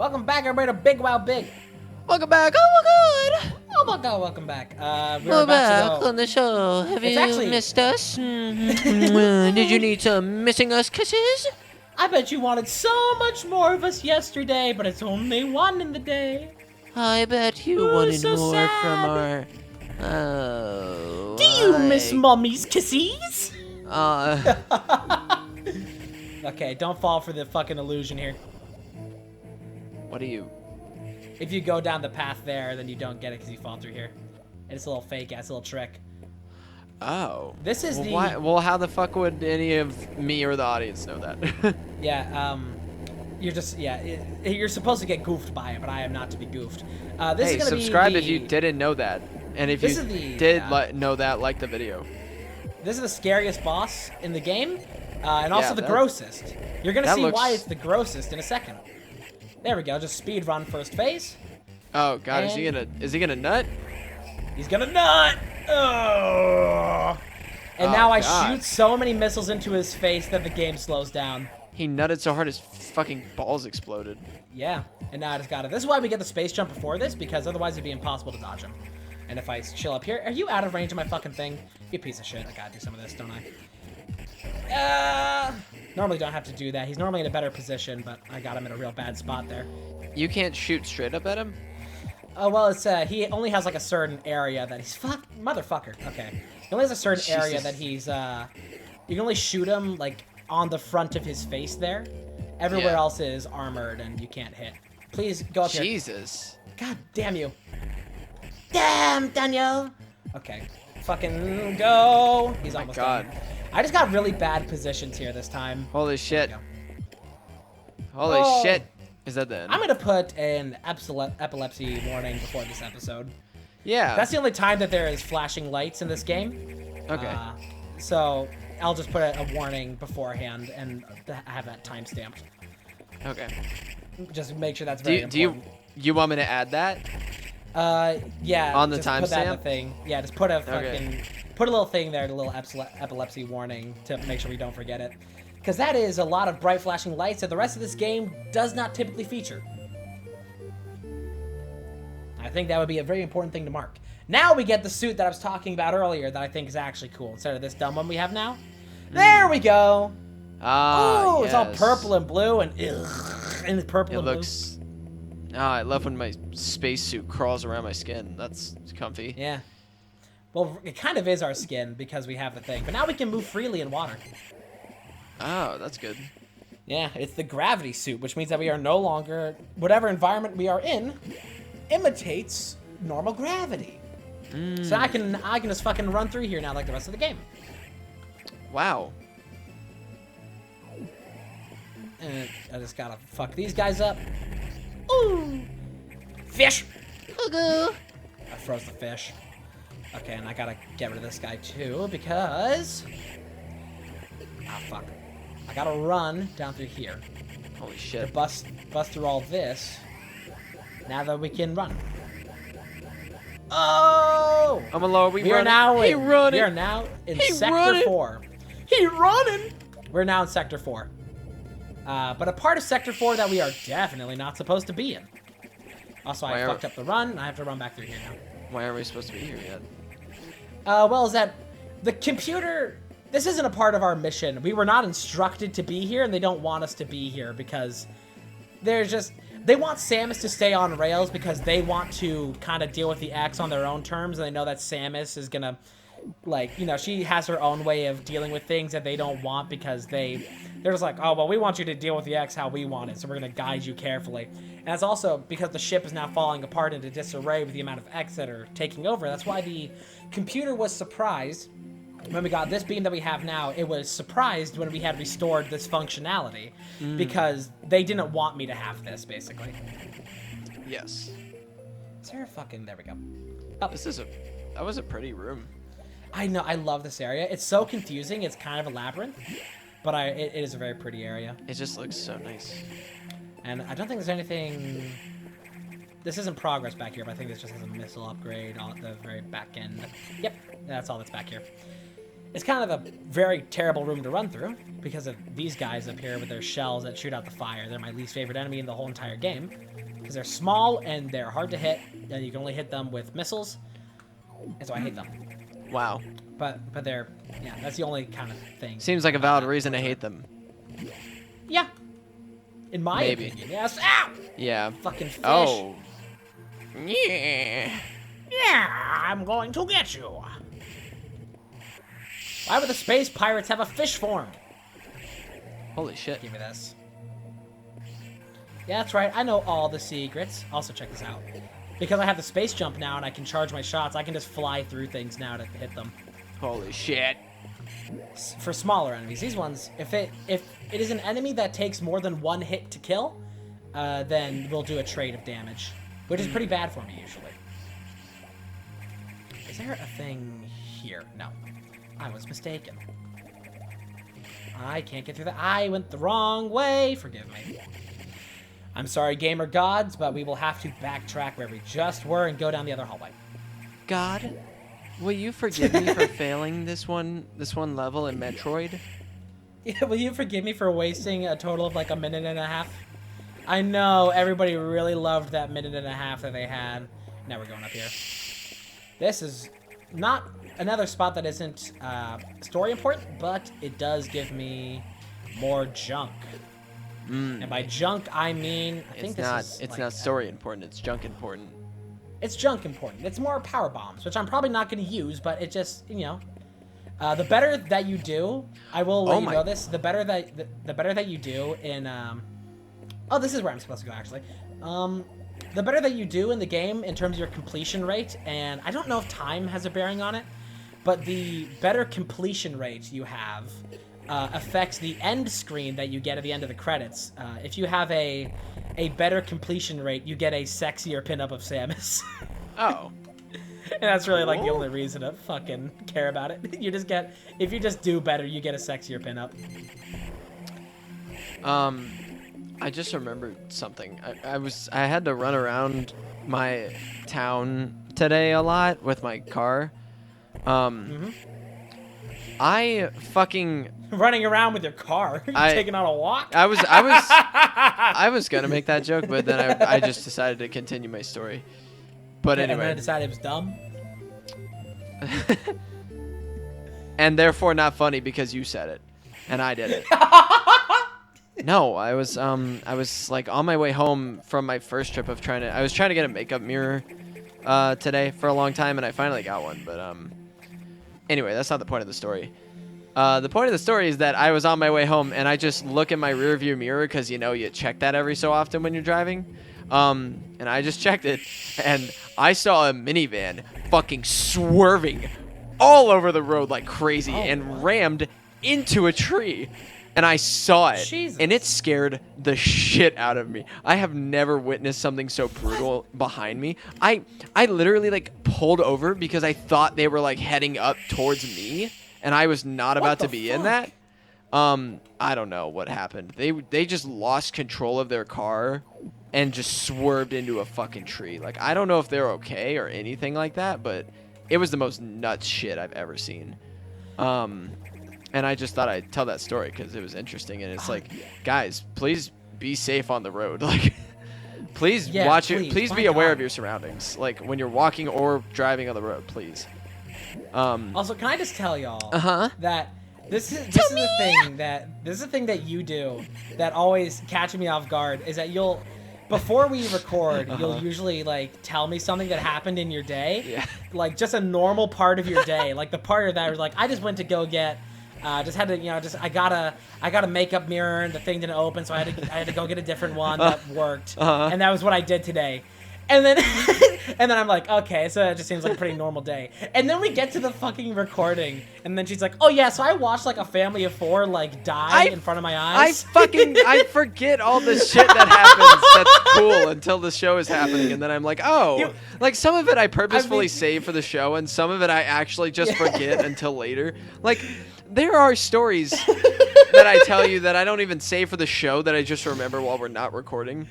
Welcome back, everybody, to BigWowBig. Welcome back. Oh my god. Oh my god, welcome back. We're We're about back to go. on the show. Have It's you actually- missed us? Did you need some missing us kisses? I bet you wanted so much more of us yesterday, but it's only one in the day. I bet you Ooh, wanted so more sad. from our. Oh. Do you miss Mommies, Kissies? Okay, don't fall for the fucking illusion here. What do you? If you go down the path there, then you don't get it because you fall through here. And it's a little fake ass little trick. Oh. This is well, the. why, well, how the fuck would any of me or the audience know that? Yeah, you're just, you're supposed to get goofed by it, but I am not to be goofed. This Hey, is gonna subscribe be if you didn't know that, and if This you is the, did know that, like the video. This is the scariest boss in the game, and also Yeah, the that- grossest. You're gonna that see looks- why it's the grossest in a second. There we go, just speed run first phase. Oh god, is he gonna nut? He's gonna nut! Oh. And Oh, now I God. shoot so many missiles into his face that the game slows down. He nutted so hard his fucking balls exploded. Yeah, and now I just got it. This is why we get the space jump before this, because otherwise it'd be impossible to dodge him. And if I chill up here, are you out of range of my fucking thing? You piece of shit. I gotta do some of this, don't I? Normally don't have to do that. He's normally in a better position, but I got him in a real bad spot there. You can't shoot straight up at him? Oh, well, it's, he only has, like, a certain area that he's... Motherfucker. Okay. He only has a certain area Jesus. that he's, you can only shoot him, like, on the front of his face there. Everywhere Yeah. else is armored and you can't hit. Please go up here. Jesus. God damn you. Damn, Daniel. Okay. Fucking go. He's almost God. done. I just got really bad positions here this time. Holy There shit. we go. Holy Oh. shit. Is that the end? I'm going to put an epilepsy warning before this episode. Yeah. That's the only time that there is flashing lights in this game. Okay. So I'll just put a warning beforehand and have that time stamped. Okay. Just make sure that's Do very you, do you important. you want me to add that? Yeah. On the just put that in the timestamp? thing. Yeah, just put a fucking Okay. put a little thing there, a little epilepsy warning to make sure we don't forget it. Because that is a lot of bright flashing lights that the rest of this game does not typically feature. I think that would be a very important thing to mark. Now we get the suit that I was talking about earlier that I think is actually cool. Instead of this dumb one we have now. There we go. Ah, Oh, it's all yes. purple and blue and it's purple It and looks... Ah, I love when my spacesuit crawls around my skin. That's comfy. blue. Yeah. Well, it kind of is our skin because we have the thing. But now we can move freely in water. Oh, that's good. Yeah, it's the gravity suit, which means that we are no longer... Whatever environment we are in imitates normal gravity. So I can just fucking run through here now like the rest of the game. Wow. And I just gotta fuck these guys up. Ooh! Fish! Hello. I froze the fish. Okay, and I gotta get rid of this guy too, because... Ah, fuck. I gotta run down through here. Holy To shit. bust through all this. Now that we can run. Oh! I'm alone. We are now He in, running. we are now in He Sector running. 4. He running! We're now in Sector 4. But a part of Sector 4 that we are definitely not supposed to be in. Also, I Why are- fucked up the run, and I have to run back through here now. Why aren't we supposed to be here yet? Well, is that the computer... This isn't a part of our mission. We were not instructed to be here, and they don't want us to be here because there's just... They want Samus to stay on rails because they want to kind of deal with the X on their own terms, and they know that Samus is gonna, like, you know, she has her own way of dealing with things that they don't want because they're just like, oh, well, we want you to deal with the X how we want it, so we're gonna guide you carefully. And that's also because the ship is now falling apart into disarray with the amount of X that are taking over. That's why the computer was surprised when we got this beam that we have now. It was surprised when we had restored this functionality because they didn't want me to have this, basically. Yes. Is there a fucking... There we go. That was a pretty room. I know, I love this area. It's so confusing. It's kind of a labyrinth, but it is a very pretty area. It just looks so nice. And I don't think there's anything... This isn't progress back here, but I think this just has a missile upgrade on the very back end. Yep, that's all that's back here. It's kind of a very terrible room to run through because of these guys up here with their shells that shoot out the fire. They're my least favorite enemy in the whole entire game because they're small and they're hard to hit, and you can only hit them with missiles, and so I hate them. Wow. But they're, yeah, that's the only kind of thing. Seems like a valid reason to hate them. Yeah. In my opinion, yes. Ow! Yeah. Fucking fish. Oh. Yeah. Yeah, I'm going to get you. Why would the space pirates have a fish form? Holy shit. Give me this. Yeah, that's right. I know all the secrets. Also, check this out. Because I have the space jump now and I can charge my shots, I can just fly through things now to hit them. Holy shit. For smaller enemies, these ones, if it is an enemy that takes more than one hit to kill, then we'll do a trade of damage, which is pretty bad for me usually. Is there a thing here? No. I was mistaken. I can't get through that. I went the wrong way. Forgive me. I'm sorry, gamer gods, but we will have to backtrack where we just were and go down the other hallway. God, will you forgive me for failing this one level in Metroid? Yeah, will you forgive me for wasting a total of like a minute and a half? I know everybody really loved that minute and a half that they had. Now we're going up here. This is not another spot that isn't story important, but it does give me more junk. And by junk, I mean It's not story important. It's junk important. It's junk important. It's more power bombs, which I'm probably not going to use, but it just, you know, the better that you do, I will let you know this. The better that you do in oh, this is where I'm supposed to go actually. The better that you do in the game in terms of your completion rate, and I don't know if time has a bearing on it, but the better completion rate you have affects the end screen that you get at the end of the credits. If you have a better completion rate, you get a sexier pinup of Samus. Oh. And that's really like the only reason to fucking care about it. You just get, if you just do better, you get a sexier pinup. I just remembered something. I had to run around my town today a lot with my car. I fucking running around with your car. You taking on a walk? I was gonna make that joke, but then I just decided to continue my story. But anyway. And then I decided it was dumb. And therefore not funny because you said it, and I did it. No, I was like on my way home from my first trip of I was trying to get a makeup mirror today for a long time, and I finally got one. But anyway, that's not the point of the story. The point of the story is that I was on my way home, and I just look in my rearview mirror because, you know, you check that every so often when you're driving. And I just checked it, and I saw a minivan fucking swerving all over the road like crazy and rammed into a tree. And I saw it, and it scared the shit out of me. I have never witnessed something so brutal behind me. I literally like pulled over because I thought they were like heading up towards me, and I was not about to be in that. I don't know what happened. They just lost control of their car and just swerved into a fucking tree. Like, I don't know if they're okay or anything like that, but it was the most nuts shit I've ever seen. And I just thought I'd tell that story because it was interesting. And it's like, guys, please be safe on the road. Like, please watch it. Please be aware of your surroundings. Like, when you're walking or driving on the road, please. Also, can I just tell y'all that this is the thing that you do that always catches me off guard is that before we record, you'll usually like tell me something that happened in your day, like just a normal part of your day, like the part of that was like I just went to go get. Just had to, you know, I got a makeup mirror and the thing didn't open, so I had to go get a different one that worked, and that was what I did today. And then I'm like, okay, so that just seems like a pretty normal day. And then we get to the fucking recording, and then she's like, oh yeah, so I watched like a family of 4 like die in front of my eyes. I forget all the shit that happens that's cool until the show is happening, and then I'm like, oh, like some of it I purposefully save for the show, and some of it I actually just forget until later. Like, there are stories that I tell you that I don't even save for the show that I just remember while we're not recording.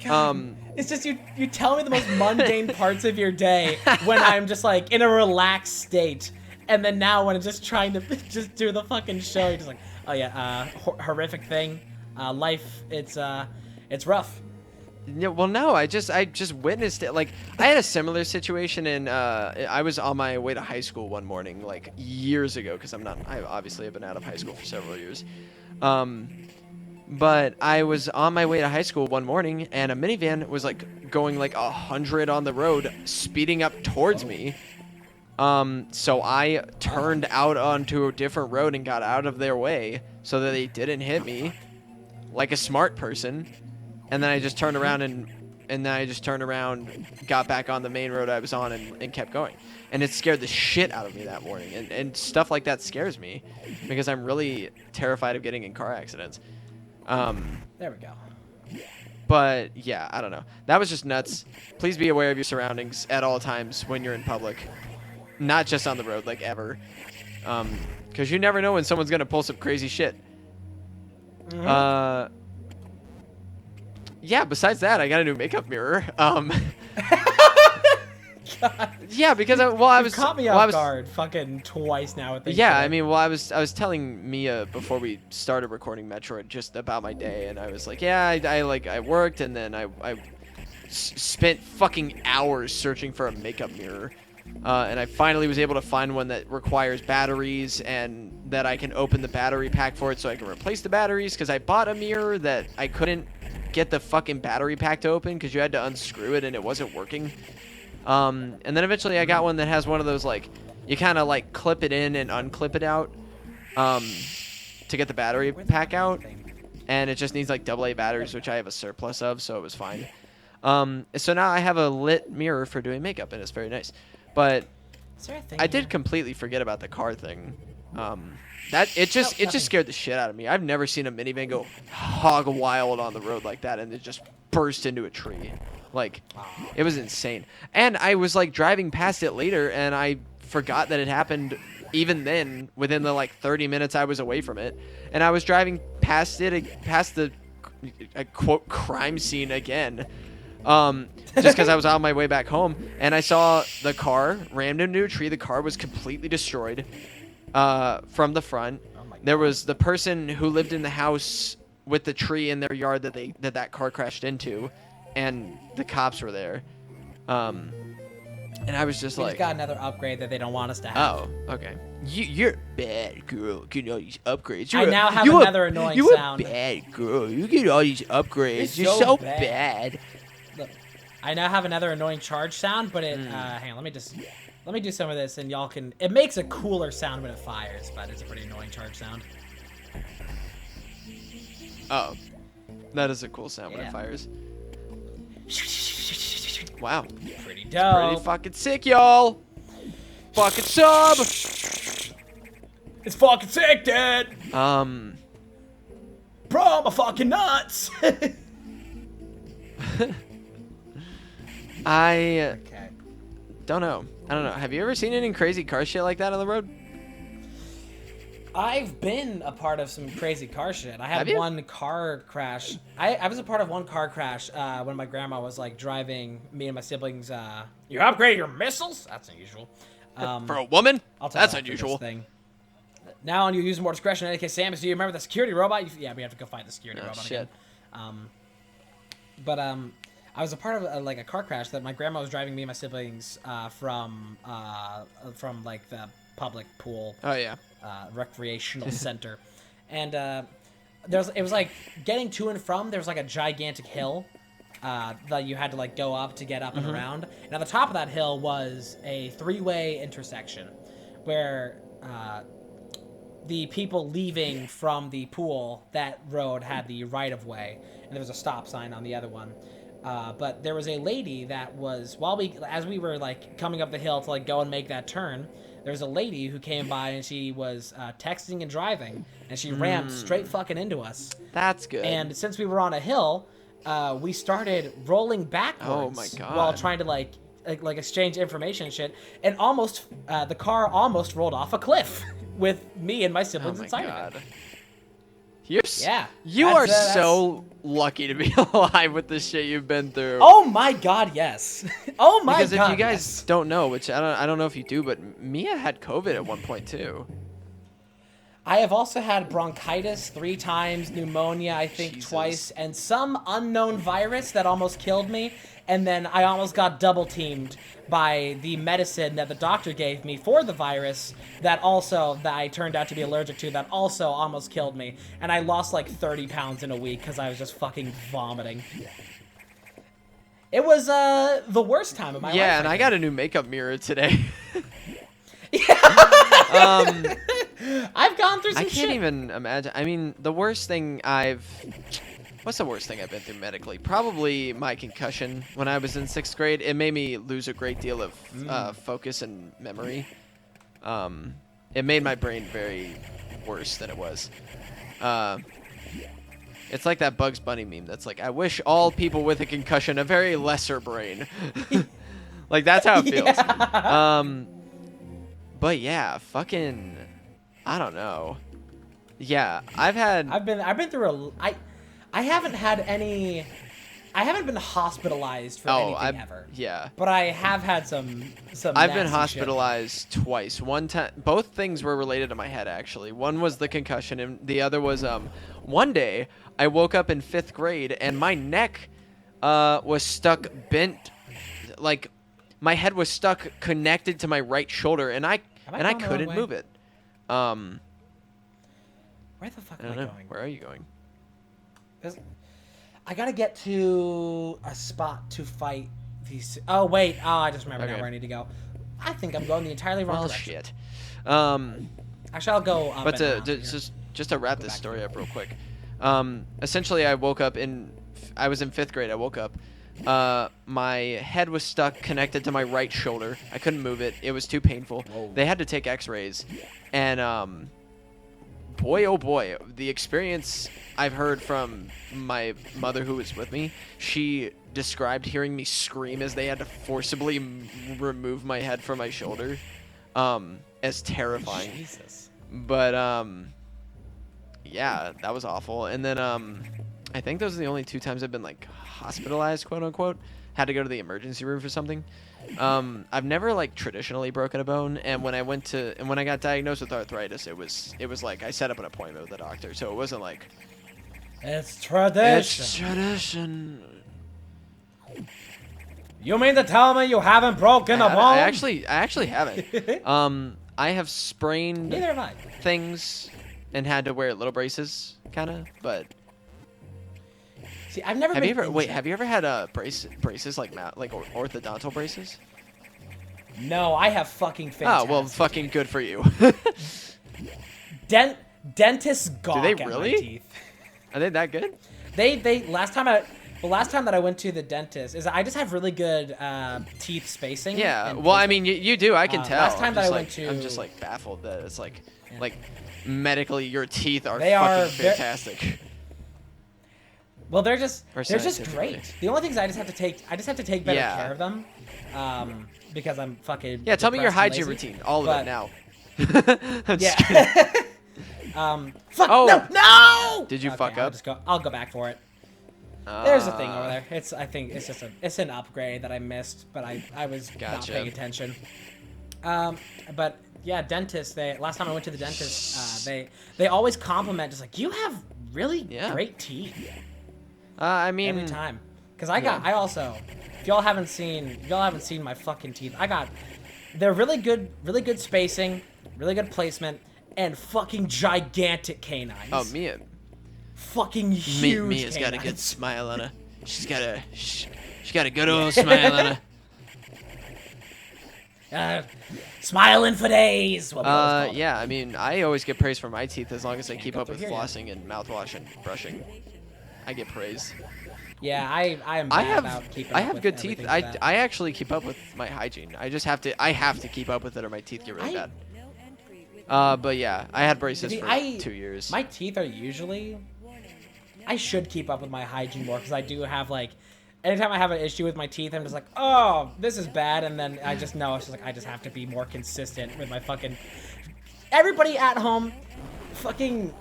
God, it's just you tell me the most mundane parts of your day when I'm just like in a relaxed state, And then now when it's just trying to just do the fucking show, you're just like, oh yeah, horrific thing. Life, it's rough. Yeah, well, no, I just witnessed it. Like, I had a similar situation in, I was on my way to high school one morning, like, years ago, because I obviously have been out of high school for several years. But I was on my way to high school one morning, and a minivan was, like, going, like, 100 on the road, speeding up towards me. So I turned out onto a different road and got out of their way so that they didn't hit me, like a smart person. And then I just turned around got back on the main road I was on and kept going. And it scared the shit out of me that morning. And stuff like that scares me because I'm really terrified of getting in car accidents. There we go. But yeah, I don't know. That was just nuts. Please be aware of your surroundings at all times when you're in public. Not just on the road, like ever. Because you never know when someone's going to pull some crazy shit. Mm-hmm. Yeah, besides that, I got a new makeup mirror. Yeah, because I was caught me off guard fucking twice now. Yeah, I mean, well, I was telling Mia before we started recording Metroid just about my day, and I was like, yeah, I worked, and then I spent fucking hours searching for a makeup mirror, and I finally was able to find one that requires batteries and that I can open the battery pack for it so I can replace the batteries, because I bought a mirror that I couldn't get the fucking battery pack to open because you had to unscrew it and it wasn't working. And then eventually I got one that has one of those, like, you kind of like clip it in and unclip it out to get the battery pack out, and it just needs like AA batteries, which I have a surplus of, so it was fine. So now I have a lit mirror for doing makeup, and it's very nice. But I did completely forget about the car thing. It just scared the shit out of me. I've never seen a minivan go hog wild on the road like that, and it just burst into a tree. Like, it was insane. And I was like driving past it later, and I forgot that it happened even then, within the like 30 minutes I was away from it. And I was driving past it, past the quote crime scene again, just because I was on my way back home, and I saw the car rammed into a tree. The car was completely destroyed from the front. There was the person who lived in the house with the tree in their yard that car crashed into, and the cops were there. And I was just like, got another upgrade that they don't want us to have. Oh, okay. You're a bad girl. Getting all these upgrades. I now have another annoying sound. You're a bad girl. You get all these upgrades. You're so bad. Look, I now have another annoying charge sound, but it. Hang on, let me do some of this, and y'all can. It makes a cooler sound when it fires, but it's a pretty annoying charge sound. Oh, that is a cool sound when it fires. Wow. Pretty dope. It's pretty fucking sick, y'all. Fucking sub. It's fucking sick, dude. Bro, I'm a fucking nuts. I don't know. I don't know. Have you ever seen any crazy car shit like that on the road? I've been a part of some crazy car shit. I had one car crash. I was a part of one car crash when my grandma was like driving me and my siblings. You upgrade your missiles? That's unusual. For a woman? That's unusual. Now on you use more discretion. In any case, Samus, do you remember the security robot? Yeah, we have to go fight the security robot shit. again. I was a part of like a car crash that my grandma was driving me and my siblings from like the public pool. Oh yeah. Recreational center, and it was like getting to and from. There was like a gigantic hill that you had to like go up to get up and around. And at the top of that hill was a three-way intersection, where the people leaving from the pool, that road had the right of way, and there was a stop sign on the other one. But there was a lady that was as we were like coming up the hill to like go and make that turn. There was a lady who came by, and she was texting and driving, and she rammed straight fucking into us. That's good. And since we were on a hill, we started rolling backwards. Oh my god! While trying to like exchange information and shit, and almost the car almost rolled off a cliff with me and my siblings inside of it. You are so lucky to be alive with the shit you've been through. Oh my god, yes. Oh my god. Because if you guys yes. don't know, which I don't know if you do, but Mia had COVID at one point too. I have also had bronchitis 3 times, pneumonia I think Jesus. twice, and some unknown virus that almost killed me. And then I almost got double teamed by the medicine that the doctor gave me for the virus that I turned out to be allergic to that also almost killed me. And I lost like 30 pounds in a week because I was just fucking vomiting. It was the worst time of my life. Yeah, and I got a new makeup mirror today. I've gone through some I shit. can't even imagine. I mean, what's the worst thing I've been through medically? Probably my concussion when I was in 6th grade. It made me lose a great deal of focus and memory. It made my brain very worse than it was. It's like that Bugs Bunny meme that's like, I wish all people with a concussion a very lesser brain. Like, that's how it feels. Yeah. But yeah, fucking, I don't know. Yeah, I've been through I haven't had any. I haven't been hospitalized for anything ever. Yeah. But I have had some. I've been nasty hospitalized twice. One time, both things were related to my head actually. One was the concussion, and the other was one day I woke up in 5th grade and my neck was stuck bent, like my head was stuck connected to my right shoulder, and I couldn't move it. Where the fuck I am don't I know. going? Where are you going? I gotta get to a spot to fight these. Oh wait! Oh, I just remember now where I need to go. I think I'm going the entirely wrong direction. Shit. Actually, I'll go up. But and down just to wrap this story up real quick. Essentially, I woke up I was in 5th grade. I woke up. My head was stuck connected to my right shoulder. I couldn't move it. It was too painful. Whoa. They had to take X-rays, and boy, oh boy, the experience I've heard from my mother who was with me, she described hearing me scream as they had to forcibly remove my head from my shoulder, as terrifying. Jesus. But, yeah, that was awful. And then, I think those are the only 2 times I've been, like, hospitalized, quote unquote. Had to go to the emergency room for something. I've never like traditionally broken a bone, and when I got diagnosed with arthritis, it was like I set up an appointment with the doctor, so it wasn't like It's tradition. it's tradition. You mean to tell me you haven't broken a bone? I actually haven't. I have sprained Neither have I. things and had to wear little braces, kind of, but. See, I've never Have you been ever injured. have you ever had braces like orthodontal braces? No, I have fucking fantastic. Oh well, fucking good for you. Dentists gawk Do they at really? my teeth. Are they that good? The last time that I went to the dentist is I just have really good teeth spacing. Yeah. and Well, I placement. mean, you do. I can tell. Last time that I went to- I'm just like baffled that it's like medically your teeth are They fucking are fantastic. Well, they're just Or great. scientifically. The only things I just have to take better Yeah. care of them, because I'm fucking. Yeah. Tell me your depressed and hygiene lazy. routine. All of But- it now. I'm just kidding. Yeah. Fuck. Oh. No. Did you Okay, fuck up? I'll go back for it. There's a thing over there. I think it's an upgrade that I missed, but I was not Gotcha. paying attention. But yeah, dentists. Last time I went to the dentist, they always compliment, just like, you have really great teeth I mean, every time. Because I also, if y'all haven't seen my fucking teeth, they're really good spacing, really good placement, and fucking gigantic canines. Oh, Mia. Fucking huge. Mia's got a canines. good smile on her. She's got a good old smile on her. Smiling for days. What we always call it. Yeah, I mean, I always get praise for my teeth as long as I keep go up through with here yet. flossing and mouthwash and brushing. I get praise. Yeah, I am bad about keeping I up have with good teeth. everything with that. I actually keep up with my hygiene. I have to keep up with it or my teeth get really bad. But yeah, I had braces See, for 2 years. My teeth are usually. I should keep up with my hygiene more because I do have like. Anytime I have an issue with my teeth, I'm just like, oh, this is bad, and then I just know it's just like I just have to be more consistent with my fucking. Everybody at home, fucking.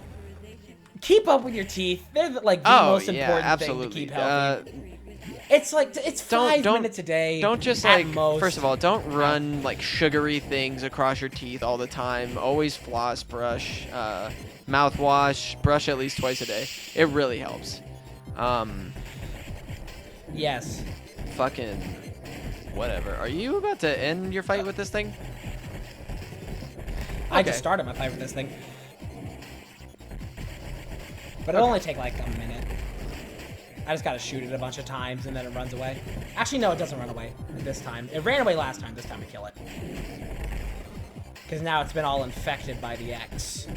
keep up with your teeth. They're like the most important thing to keep healthy. It's like it's 5 minutes a day. Don't just at like most. first of all, don't run like sugary things across your teeth all the time. Always floss, brush, mouthwash, brush at least twice a day. It really helps. Yes. Fucking whatever. Are you about to end your fight with this thing? I just started my fight with this thing. But it'll only take like a minute. I just gotta shoot it a bunch of times and then it runs away. Actually, no, it doesn't run away this time. It ran away last time. This time we kill it. Because now it's been all infected by the X.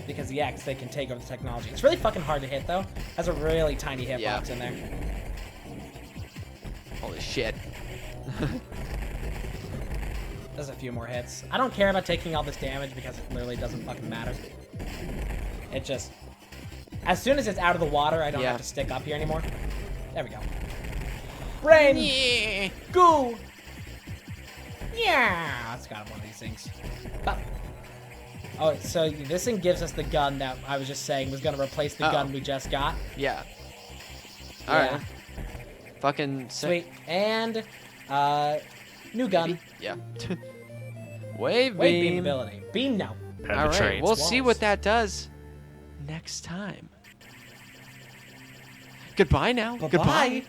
Because the X, they can take over the technology. It's really fucking hard to hit, though. Has a really tiny hitbox in there. Holy shit. There's a few more hits. I don't care about taking all this damage because it literally doesn't fucking matter. It just... As soon as it's out of the water, I don't have to stick up here anymore. There we go. Rain! Yeah. Goo! Yeah! It's got one of these things. But, oh, so this thing gives us the gun that I was just saying was going to replace the gun we just got. Yeah. Alright. Fucking sweet. And, new gun. Yeah. Wave beam ability. Beam now. Alright, we'll see what that does next time. Goodbye now. Goodbye.